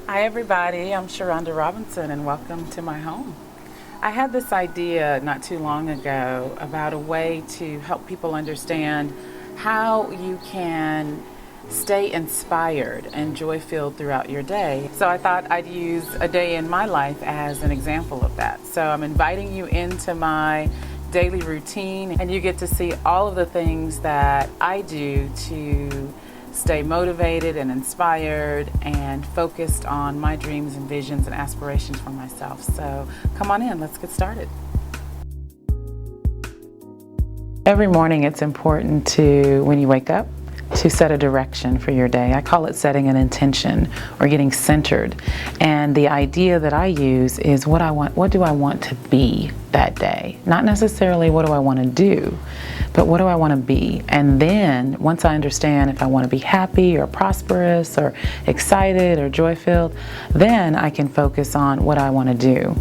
Hi everybody, I'm Shuronda Robinson and welcome to my home. I had this idea not too long ago about a way to help people understand how you can stay inspired and joy-filled throughout your day. So I thought I'd use a day in my life as an example of that. So I'm inviting you into my daily routine and you get to see all of the things that I do to stay motivated and inspired and focused on my dreams and visions and aspirations for myself. So come on in, let's get started. Every morning it's important to, when you wake up, to set a direction for your day. I call it setting an intention or getting centered. And the idea that I use is what do I want to be that day? Not necessarily what do I want to do, but what do I want to be? And then once I understand if I want to be happy or prosperous or excited or joy-filled, then I can focus on what I want to do.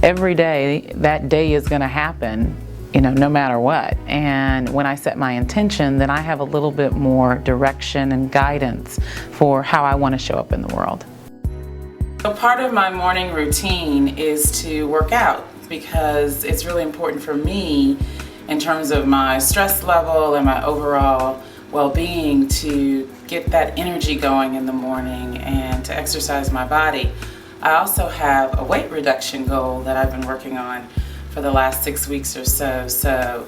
Every day, that day is going to happen, no matter what. And when I set my intention, then I have a little bit more direction and guidance for how I want to show up in the world. So part of my morning routine is to work out because it's really important for me in terms of my stress level and my overall well-being to get that energy going in the morning and to exercise my body. I also have a weight reduction goal that I've been working on for the last 6 weeks or so. So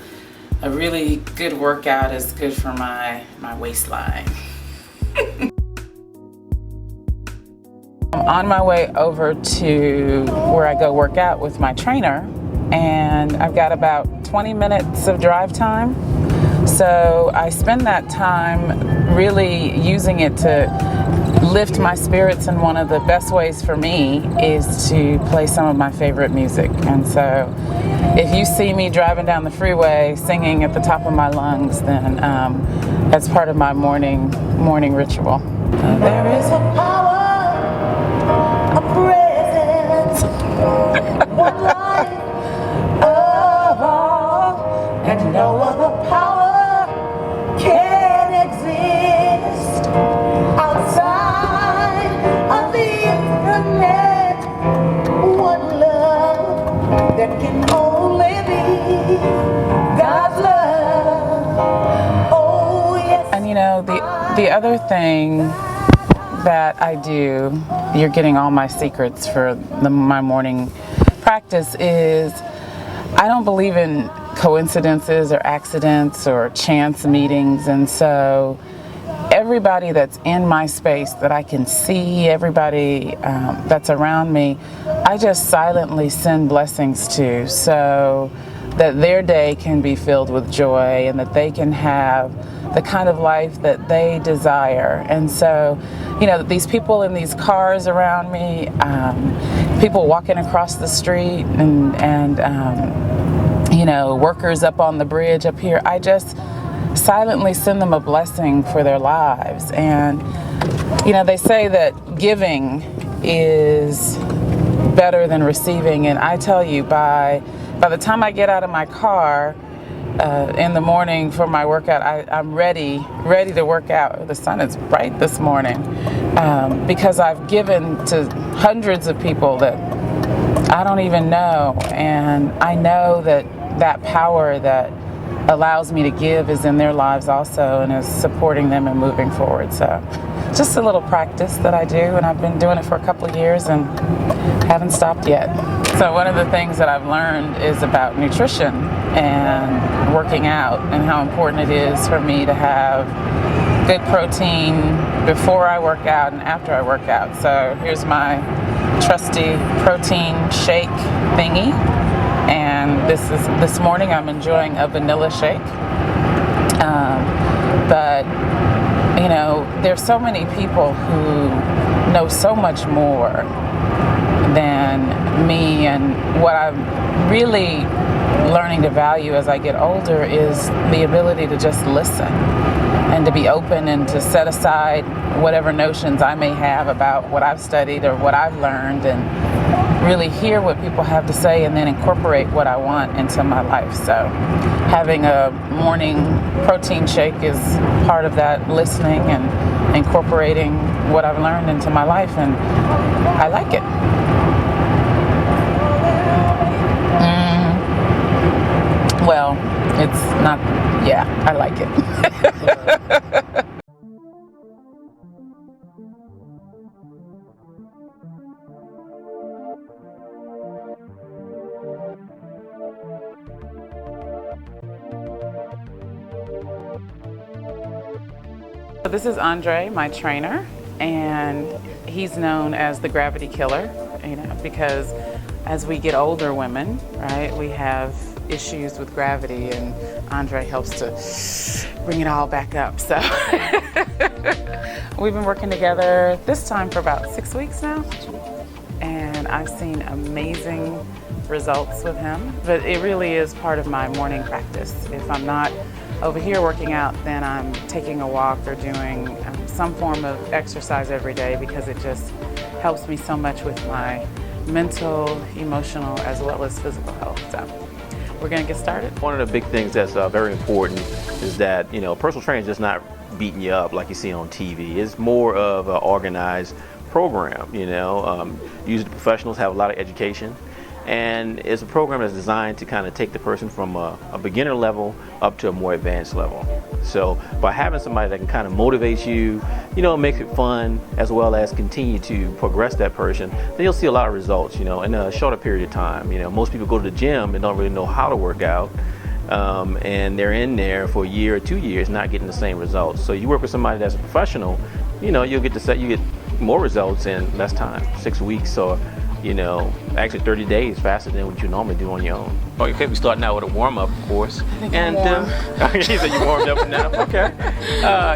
a really good workout is good for my waistline. I'm on my way over to where I go work out with my trainer, and I've got about 20 minutes of drive time. So I spend that time really using it to lift my spirits, and one of the best ways for me is to play some of my favorite music. And so if you see me driving down the freeway singing at the top of my lungs, then that's part of my morning ritual. There is a power, a presence, one life of all, and no other power can exist outside of the infinite. One love that can only be God's love. Oh yes. And the other thing that I do, you're getting all my secrets for my morning practice, is I don't believe in coincidences or accidents or chance meetings. And so everybody that's in my space that I can see, everybody that's around me, I just silently send blessings to, so that their day can be filled with joy and that they can have the kind of life that they desire. And so, these people in these cars around me, people walking across the street, and workers up on the bridge up here, I just silently send them a blessing for their lives. And they say that giving is better than receiving, and I tell you, by the time I get out of my car in the morning for my workout, I'm ready to work out. The sun is bright this morning because I've given to hundreds of people that I don't even know, and I know that power that allows me to give is in their lives also and is supporting them and moving forward. So just a little practice that I do, and I've been doing it for a couple of years and haven't stopped yet. So one of the things that I've learned is about nutrition and working out, and how important it is for me to have good protein before I work out and after I work out. So here's my trusty protein shake thingy. And this morning I'm enjoying a vanilla shake. But there's so many people who know so much more than me, and what I'm really learning to value as I get older is the ability to just listen and to be open and to set aside whatever notions I may have about what I've studied or what I've learned, and really hear what people have to say and then incorporate what I want into my life. So having a morning protein shake is part of that, listening and incorporating what I've learned into my life, and I like it. Well, it's not, yeah, I like it. So this is Andre, my trainer, and he's known as the gravity killer, you know, because as we get older women, right, we have issues with gravity, and Andre helps to bring it all back up. So we've been working together this time for about 6 weeks now, and I've seen amazing results with him. But it really is part of my morning practice. If I'm not over here working out, then I'm taking a walk or doing some form of exercise every day, because it just helps me so much with my mental, emotional, as well as physical health. So we're gonna get started. One of the big things that's very important is that, you know, personal training is just not beating you up like you see on TV. It's more of an organized program, you know. Usually the professionals have a lot of education, and it's a program that's designed to kind of take the person from a beginner level up to a more advanced level. So by having somebody that can kind of motivate you, you know, make it fun, as well as continue to progress that person, then you'll see a lot of results, you know, in a shorter period of time. You know, most people go to the gym and don't really know how to work out, and they're in there for a year or 2 years not getting the same results. So you work with somebody that's a professional, you know, you'll get you get more results in less time, 6 weeks, or, you know, actually 30 days faster than what you normally do on your own. Okay, we starting out with a warm-up, of course. And you said you warmed up enough. Okay.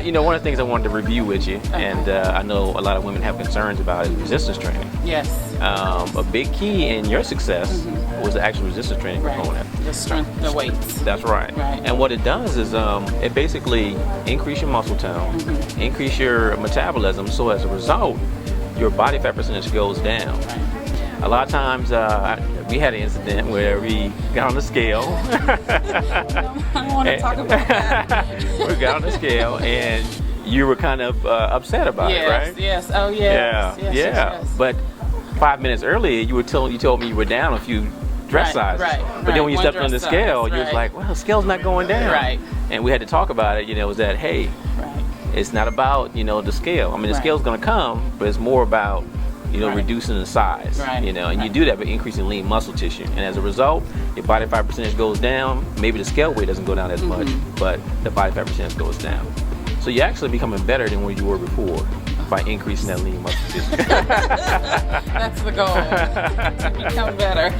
You know, one of the things I wanted to review with you, and I know a lot of women have concerns about, is resistance training. Yes. A big key in your success was the actual resistance training component. The strength, the weights. That's right. And what it does is it basically increase your muscle tone, increase your metabolism, so as a result, your body fat percentage goes down. A lot of times, we had an incident where we got on the scale. I don't want to talk about that. We got on the scale, and you were kind of upset about it, right? Yes. Oh, yes. Yes. But 5 minutes earlier, you told me you were down a few dress sizes. But then when you stepped on the scale, you was like, well, the scale's not going down. Right. And we had to talk about it. You know, was that, hey, it's not about, you know, the scale. I mean, the scale's going to come, but it's more about, you know, reducing the size, you know, and you do that by increasing lean muscle tissue. And as a result, your body fat percentage goes down. Maybe the scale weight doesn't go down as much, but the body fat percentage goes down. So you're actually becoming better than where you were before by increasing that lean muscle tissue. That's the goal, to become better.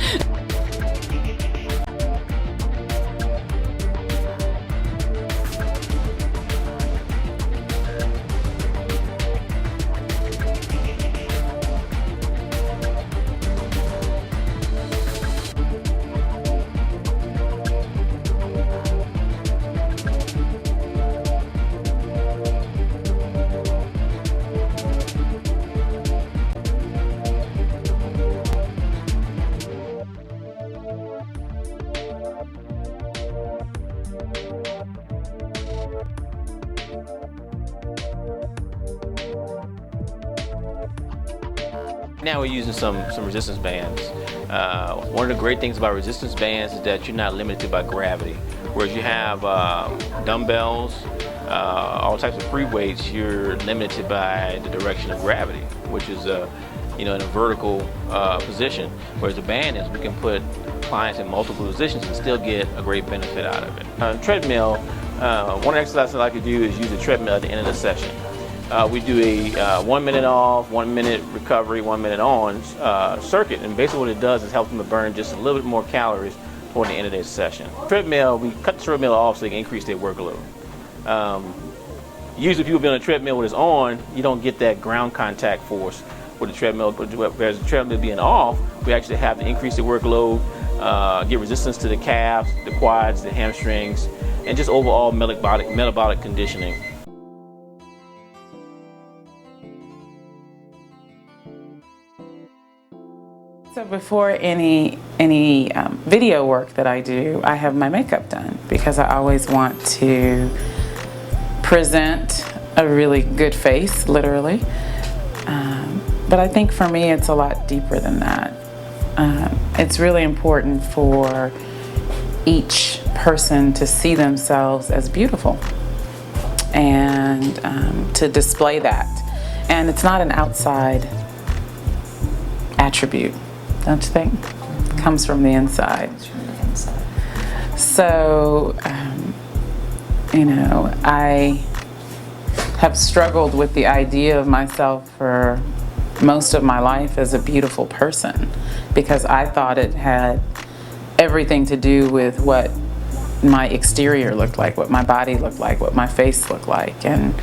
Now we're using some resistance bands. One of the great things about resistance bands is that you're not limited by gravity. Whereas you have dumbbells, all types of free weights, you're limited by the direction of gravity, which is you know, in a vertical position. Whereas the band is, we can put clients in multiple positions and still get a great benefit out of it. Treadmill, one of the exercises I like to do is use a treadmill at the end of the session. We do a 1 minute off, 1 minute recovery, 1 minute on circuit, and basically what it does is help them to burn just a little bit more calories toward the end of their session. Treadmill, we cut the treadmill off so they can increase their workload. Usually people be on a treadmill when it's on, you don't get that ground contact force with the treadmill, but whereas the treadmill being off, we actually have to increase the workload, get resistance to the calves, the quads, the hamstrings, and just overall metabolic conditioning. So before any video work that I do, I have my makeup done because I always want to present a really good face, literally. But I think for me, it's a lot deeper than that. It's really important for each person to see themselves as beautiful and to display that. And it's not an outside attribute, don't you think? It comes from the inside. So, you know, I have struggled with the idea of myself for most of my life as a beautiful person because I thought it had everything to do with what my exterior looked like, what my body looked like, what my face looked like. And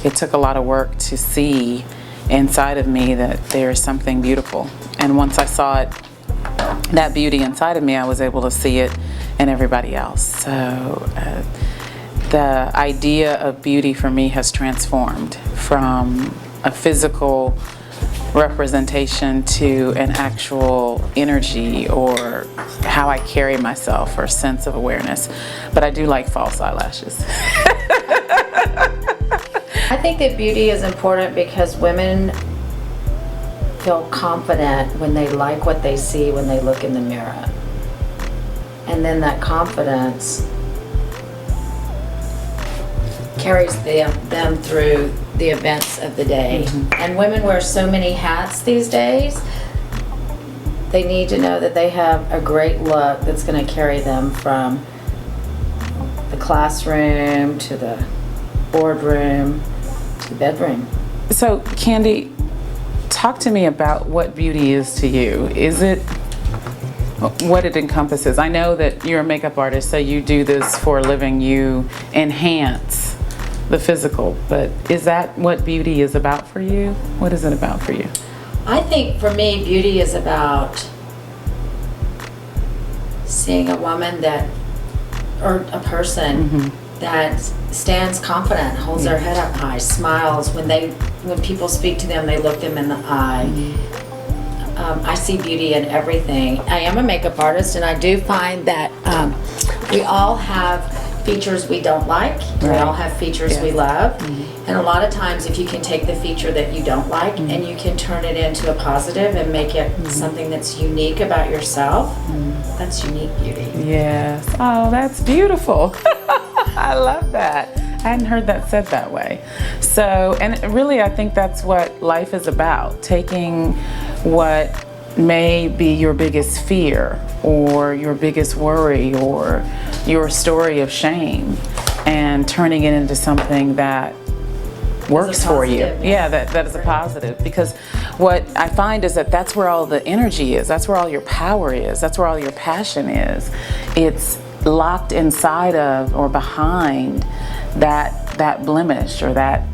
it took a lot of work to see inside of me that there's something beautiful. And once I saw it, that beauty inside of me, I was able to see it in everybody else. So the idea of beauty for me has transformed from a physical representation to an actual energy or how I carry myself or sense of awareness. But I do like false eyelashes. I think that beauty is important because women feel confident when they like what they see when they look in the mirror. And then that confidence carries them through the events of the day. And women wear so many hats these days. They need to know that they have a great look that's going to carry them from the classroom to the boardroom to the bedroom. So, Candy, talk to me about what beauty is to you. Is it what it encompasses? I know that you're a makeup artist, so you do this for a living. You enhance the physical, but is that what beauty is about for you? What is it about for you? I think for me, beauty is about seeing a woman that, or a person that stands confident, holds their head up high, smiles. When people speak to them, they look them in the eye. I see beauty in everything. I am a makeup artist, and I do find that we all have features we don't like. We all have features we love. And a lot of times if you can take the feature that you don't like and you can turn it into a positive and make it something that's unique about yourself, that's unique beauty. Yes. Oh, that's beautiful. I love that. I hadn't heard that said that way. So, and really I think that's what life is about, taking what may be your biggest fear or your biggest worry or your story of shame and turning it into something that works for you. Yeah, that is a positive, because what I find is that that's where all the energy is, that's where all your power is, that's where all your passion is. It's locked inside of or behind that blemish or that,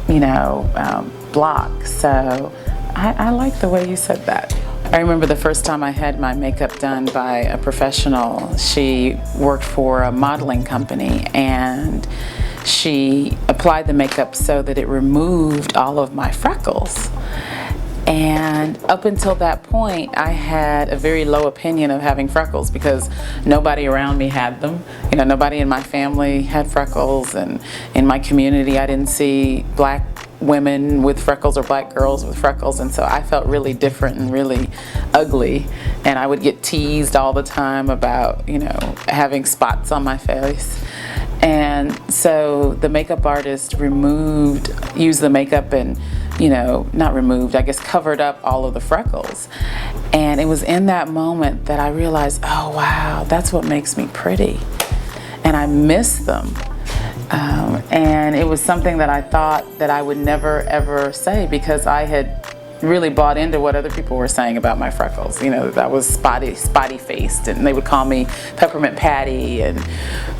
you know, block. So I like the way you said that. I remember the first time I had my makeup done by a professional. She worked for a modeling company, and she applied the makeup so that it removed all of my freckles. And up until that point, I had a very low opinion of having freckles because nobody around me had them. You know, nobody in my family had freckles, and in my community, I didn't see black women with freckles or black girls with freckles, and so I felt really different and really ugly, and I would get teased all the time about, you know, having spots on my face. And so the makeup artist used the makeup and, you know, not removed, I guess covered up all of the freckles. And it was in that moment that I realized, oh wow, that's what makes me pretty. And I miss them. And it was something that I thought that I would never ever say, because I had really bought into what other people were saying about my freckles. You know, that was spotty faced, and they would call me Peppermint Patty and,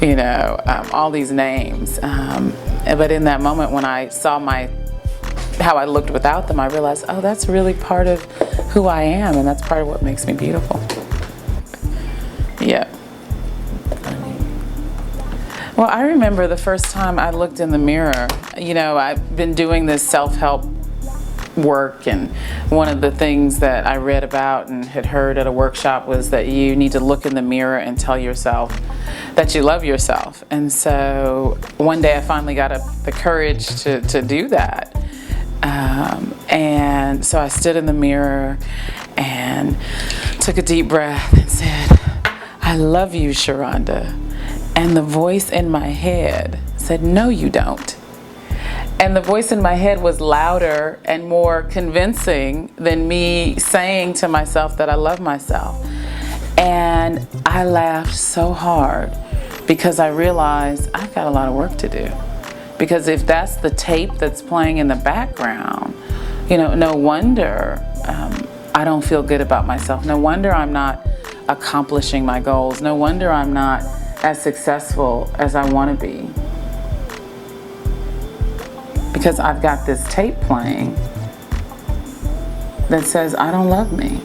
you know, all these names. But in that moment when I saw how I looked without them, I realized, oh, that's really part of who I am, and that's part of what makes me beautiful. Yeah. Well, I remember the first time I looked in the mirror. You know, I've been doing this self-help work, and one of the things that I read about and had heard at a workshop was that you need to look in the mirror and tell yourself that you love yourself. And so one day I finally got the courage to do that. And so I stood in the mirror and took a deep breath and said, "I love you, Shuronda." And the voice in my head said, "No, you don't." And the voice in my head was louder and more convincing than me saying to myself that I love myself. And I laughed so hard because I realized I've got a lot of work to do. Because if that's the tape that's playing in the background, no wonder I don't feel good about myself. No wonder I'm not accomplishing my goals. No wonder I'm not as successful as I want to be. Because I've got this tape playing that says I don't love me.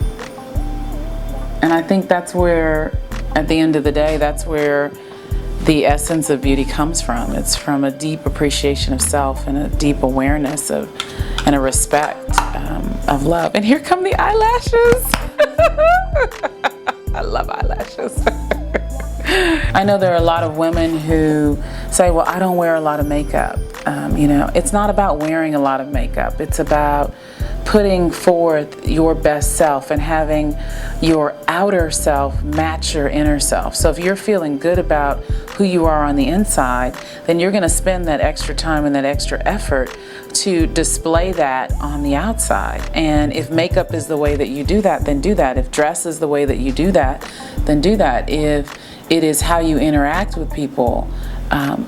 And I think that's where, at the end of the day, that's where the essence of beauty comes from. It's from a deep appreciation of self and a deep awareness of and a respect of love. And here come the eyelashes. I love eyelashes. I know there are a lot of women who say, well, I don't wear a lot of makeup. It's not about wearing a lot of makeup. It's about putting forth your best self and having your outer self match your inner self. So if you're feeling good about who you are on the inside, then you're going to spend that extra time and that extra effort to display that on the outside. And if makeup is the way that you do that, then do that. If dress is the way that you do that, then do that. If it is how you interact with people,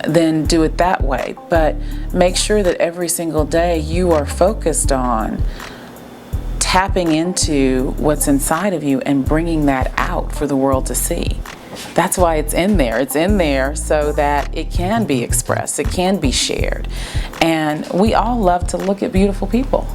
then do it that way. But make sure that every single day you are focused on tapping into what's inside of you and bringing that out for the world to see. That's why it's in there. It's in there so that it can be expressed, it can be shared. And we all love to look at beautiful people.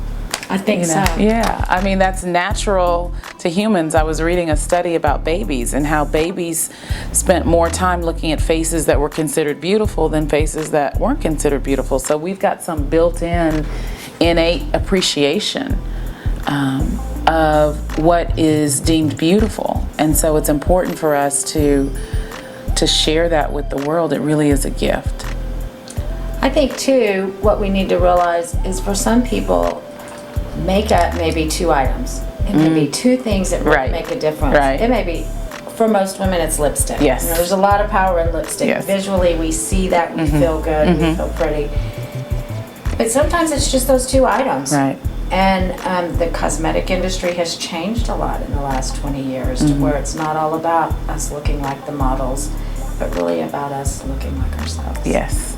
I think so. Yeah, I mean, that's natural to humans. I was reading a study about babies and how babies spent more time looking at faces that were considered beautiful than faces that weren't considered beautiful. So we've got some built-in innate appreciation of what is deemed beautiful. And so it's important for us to share that with the world. It really is a gift. I think too, what we need to realize is for some people, makeup may be 2 items. It may be 2 things that really make a difference. Right. It may be, for most women, it's lipstick. Yes. There's a lot of power in lipstick. Yes. Visually, we see that, we feel good, we feel pretty. But sometimes it's just those 2 items. Right. And the cosmetic industry has changed a lot in the last 20 years to where it's not all about us looking like the models, but really about us looking like ourselves. Yes.